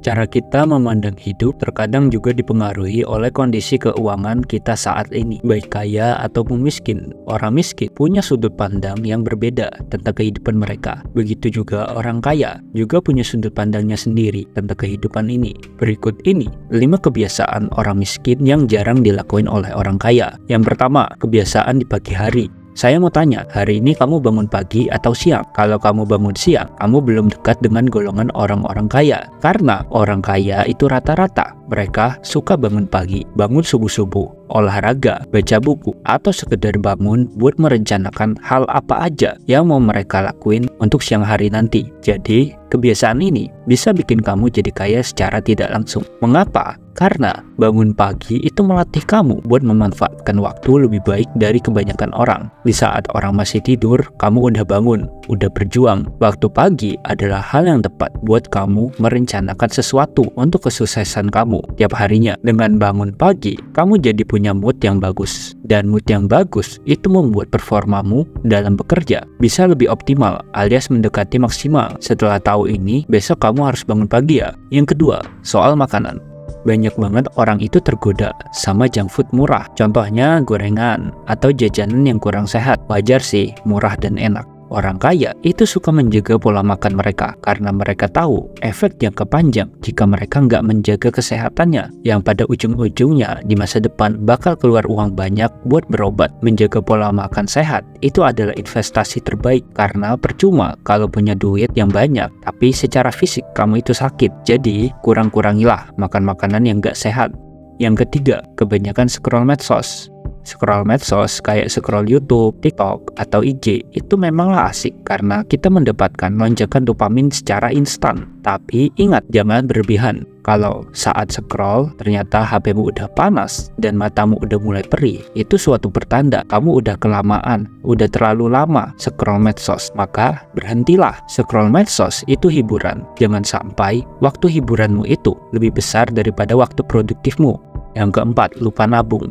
Cara kita memandang hidup terkadang juga dipengaruhi oleh kondisi keuangan kita saat ini, baik kaya ataupun miskin. Orang miskin punya sudut pandang yang berbeda tentang kehidupan mereka. Begitu juga orang kaya juga punya sudut pandangnya sendiri tentang kehidupan ini. Berikut ini 5 kebiasaan orang miskin yang jarang dilakuin oleh orang kaya. Yang pertama, kebiasaan di pagi hari. Saya mau tanya, hari ini kamu bangun pagi atau siang? Kalau kamu bangun siang, kamu belum dekat dengan golongan orang-orang kaya. Karena orang kaya itu rata-rata mereka suka bangun pagi, bangun subuh-subuh, olahraga, baca buku, atau sekedar bangun buat merencanakan hal apa aja yang mau mereka lakuin untuk siang hari nanti. Jadi, kebiasaan ini bisa bikin kamu jadi kaya secara tidak langsung. Mengapa? Karena bangun pagi itu melatih kamu buat memanfaatkan waktu lebih baik dari kebanyakan orang. Di saat orang masih tidur, kamu udah bangun, udah berjuang. Waktu pagi adalah hal yang tepat buat kamu merencanakan sesuatu untuk kesuksesan kamu tiap harinya. Dengan bangun pagi, kamu jadi punya mood yang bagus. Dan mood yang bagus itu membuat performamu dalam bekerja bisa lebih optimal alias mendekati maksimal. Setelah tahu ini, besok kamu harus bangun pagi ya. Yang kedua, soal makanan. Banyak banget orang itu tergoda sama junk food murah. Contohnya gorengan atau jajanan yang kurang sehat. Wajar sih, murah dan enak. Orang kaya itu suka menjaga pola makan mereka karena mereka tahu efek jangka panjang jika mereka nggak menjaga kesehatannya, yang pada ujung-ujungnya di masa depan bakal keluar uang banyak buat berobat. Menjaga pola makan sehat itu adalah investasi terbaik karena percuma kalau punya duit yang banyak tapi secara fisik kamu itu sakit. Jadi kurang-kurangilah makan makanan yang nggak sehat. Yang ketiga, kebanyakan scroll medsos. Scroll medsos kayak scroll YouTube, TikTok, atau IG itu memanglah asik karena kita mendapatkan lonjakan dopamin secara instan. Tapi ingat, jangan berlebihan. Kalau saat scroll ternyata HP-mu udah panas dan matamu udah mulai perih, itu suatu pertanda kamu udah kelamaan, udah terlalu lama scroll medsos. Maka berhentilah. Scroll medsos itu hiburan. Jangan sampai waktu hiburanmu itu lebih besar daripada waktu produktifmu. Yang keempat, lupa nabung.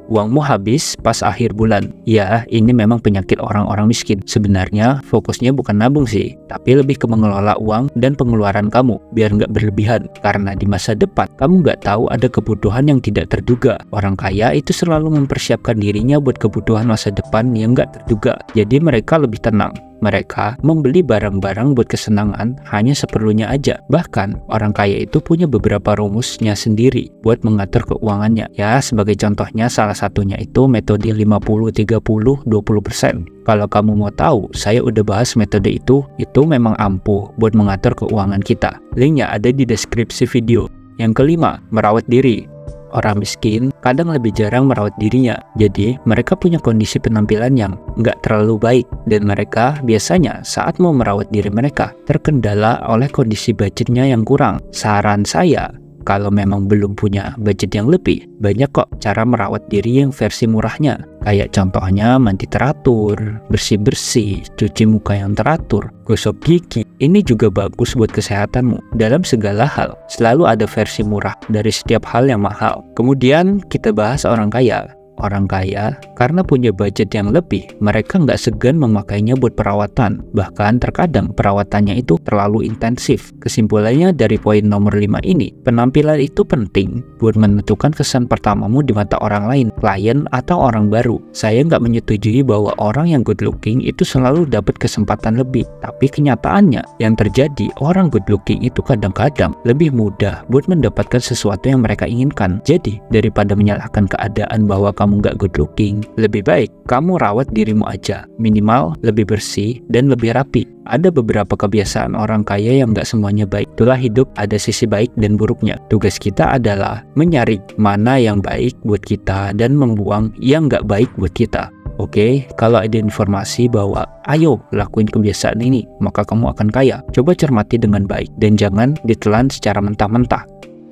Uangmu habis pas akhir bulan. Ya, ini memang penyakit orang-orang miskin. Sebenarnya fokusnya bukan nabung sih, tapi lebih ke mengelola uang dan pengeluaran kamu biar nggak berlebihan. Karena di masa depan kamu nggak tahu ada kebutuhan yang tidak terduga. Orang kaya itu selalu mempersiapkan dirinya buat kebutuhan masa depan yang nggak terduga. Jadi mereka lebih tenang. Mereka membeli barang-barang buat kesenangan hanya seperlunya aja. Bahkan orang kaya itu punya beberapa rumusnya sendiri buat mengatur keuangannya. Ya, sebagai contohnya salah satunya itu metode 50-30-20%. Kalau kamu mau tahu, saya udah bahas metode itu memang ampuh buat mengatur keuangan kita. Linknya ada di deskripsi video. Yang kelima, merawat diri. Orang miskin kadang lebih jarang merawat dirinya, jadi mereka punya kondisi penampilan yang nggak terlalu baik, dan mereka biasanya saat mau merawat diri mereka terkendala oleh kondisi budgetnya yang kurang. Saran saya, kalau memang belum punya budget yang lebih, banyak kok cara merawat diri yang versi murahnya. Kayak contohnya mandi teratur, bersih-bersih, cuci muka yang teratur, gosok gigi. Ini juga bagus buat kesehatanmu. Dalam segala hal, selalu ada versi murah dari setiap hal yang mahal. Kemudian kita bahas orang kaya. Orang kaya karena punya budget yang lebih, mereka nggak segan memakainya buat perawatan. Bahkan terkadang perawatannya itu terlalu intensif. Kesimpulannya dari poin nomor 5 ini, penampilan itu penting buat menentukan kesan pertamamu di mata orang lain, klien atau orang baru. Saya nggak menyetujui bahwa orang yang good looking itu selalu dapat kesempatan lebih. Tapi kenyataannya yang terjadi, orang good looking itu kadang-kadang lebih mudah buat mendapatkan sesuatu yang mereka inginkan. Jadi daripada menyalahkan keadaan bahwa kamu nggak good looking, lebih baik kamu rawat dirimu aja, minimal lebih bersih dan lebih rapi. Ada beberapa kebiasaan orang kaya yang nggak semuanya baik. Itulah hidup, ada sisi baik dan buruknya. Tugas kita adalah menyaring mana yang baik buat kita dan membuang yang nggak baik buat kita. Oke, kalau ada informasi bahwa ayo lakuin kebiasaan ini, maka kamu akan kaya. Coba cermati dengan baik dan jangan ditelan secara mentah-mentah.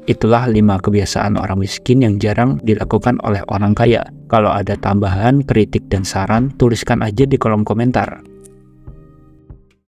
Itulah 5 kebiasaan orang miskin yang jarang dilakukan oleh orang kaya. Kalau ada tambahan, kritik, dan saran, tuliskan aja di kolom komentar.